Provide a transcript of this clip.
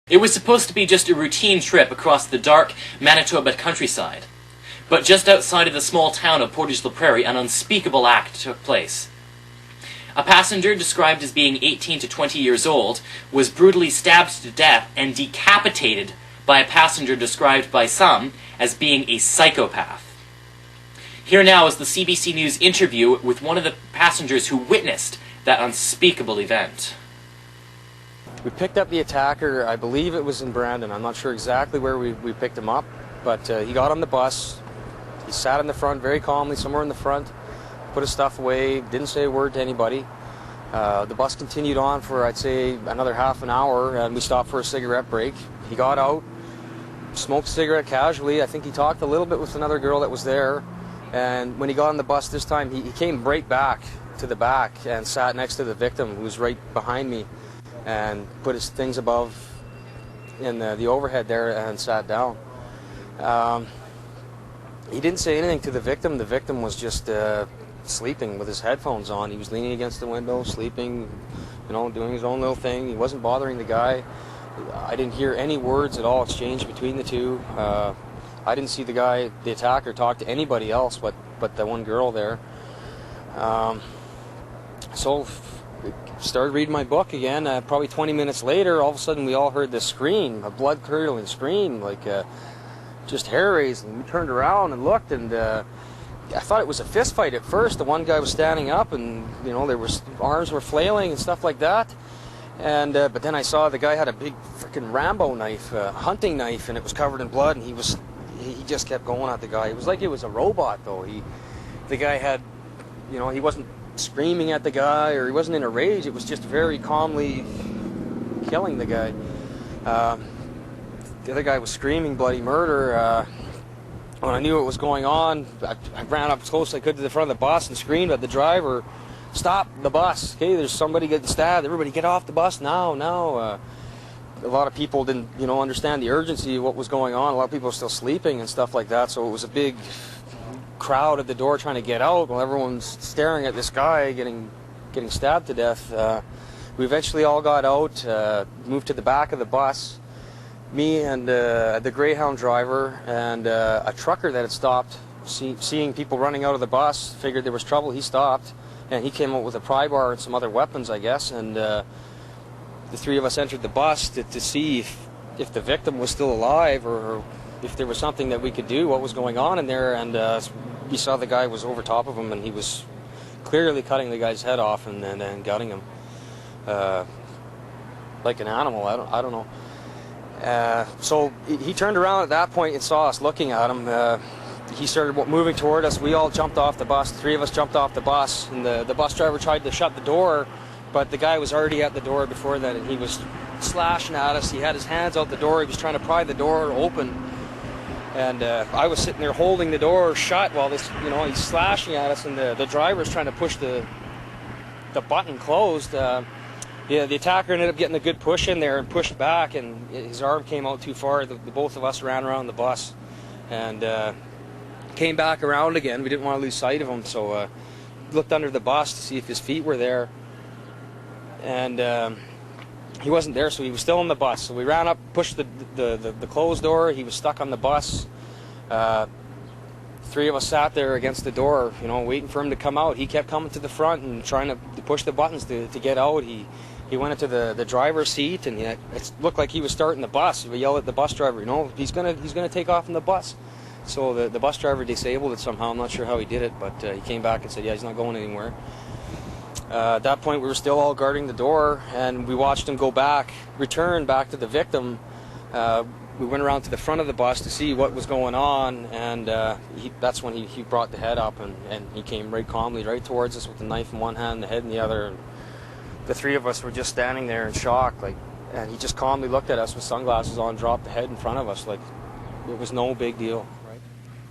It was supposed to be just a routine trip across the dark Manitoba countryside. But just outside of the small town of Portage-la-Prairie, an unspeakable act took place. A passenger, described as being 18 to 20 years old, was brutally stabbed to death and decapitated by a passenger described by some as being a psychopath. Here now is the CBC News interview with one of the passengers who witnessed that unspeakable event. We picked up the attacker, I believe it was in Brandon. I'm not sure exactly where we picked him up, but he got on the bus. He sat in the front very calmly, somewhere in the front, put his stuff away, didn't say a word to anybody. The bus continued on for, I'd say, another half an hour, and we stopped for a cigarette break. He got out, smoked a cigarette casually. I think he talked a little bit with another girl that was there, and when he got on the bus this time, he came right back to the back and sat next to the victim, who was right behind me, and put his things above in the overhead there and sat down. He didn't say anything to the victim. The victim was just sleeping with his headphones on. He was leaning against the window, sleeping, doing his own little thing. He wasn't bothering the guy. I didn't hear any words at all exchanged between the two. I didn't see the attacker, talk to anybody else but the one girl there. So started reading my book again. Probably 20 minutes later, all of a sudden we all heard this scream, a blood-curdling scream, like just hair-raising. We turned around and looked, and I thought it was a fist fight at first. The one guy was standing up, and arms were flailing and stuff like that. And but then I saw the guy had a big freaking Rambo knife, hunting knife, and it was covered in blood. And he just kept going at the guy. It was like it was a robot, though. The guy had, he wasn't screaming at the guy, or he wasn't in a rage. It was just very calmly killing the guy. The other guy was screaming bloody murder. When I knew what was going on, I ran up as close as I could to the front of the bus and screamed at the driver, "Stop the bus! Okay, there's somebody getting stabbed. Everybody get off the bus now!" A lot of people didn't, understand the urgency of what was going on. A lot of people were still sleeping and stuff like that. So it was a big crowd at the door trying to get out while everyone's staring at this guy getting stabbed to death. We eventually all got out, moved to the back of the bus. Me and the Greyhound driver and a trucker that had stopped, seeing people running out of the bus, figured there was trouble. He stopped, and he came out with a pry bar and some other weapons, I guess. And the three of us entered the bus to see if the victim was still alive, or if there was something that we could do, what was going on in there. And we saw the guy was over top of him, and he was clearly cutting the guy's head off and gutting him like an animal. I don't know. So he turned around at that point and saw us looking at him. He started moving toward us. We all jumped off the bus. The three of us jumped off the bus, and the bus driver tried to shut the door, but the guy was already at the door before that, and he was slashing at us. He had his hands out the door. He was trying to pry the door open, and I was sitting there holding the door shut while this, he's slashing at us, and the driver's trying to push the button closed. Yeah, the attacker ended up getting a good push in there and pushed back, and his arm came out too far. The both of us ran around the bus and came back around again. We didn't want to lose sight of him, so looked under the bus to see if his feet were there, and he wasn't there, so he was still on the bus. So we ran up, pushed the closed door. He was stuck on the bus. Three of us sat there against the door, waiting for him to come out. He kept coming to the front and trying to push the buttons to get out. He went into the driver's seat, and it looked like he was starting the bus. We yelled at the bus driver, he's gonna take off in the bus. So the bus driver disabled it somehow. I'm not sure how he did it, but he came back and said, yeah, he's not going anywhere. At that point, we were still all guarding the door, and we watched him return back to the victim. We went around to the front of the bus to see what was going on, and that's when he brought the head up, and he came right calmly right towards us with the knife in one hand and the head in the other. And the three of us were just standing there in shock, and he just calmly looked at us with sunglasses on, dropped the head in front of us like it was no big deal.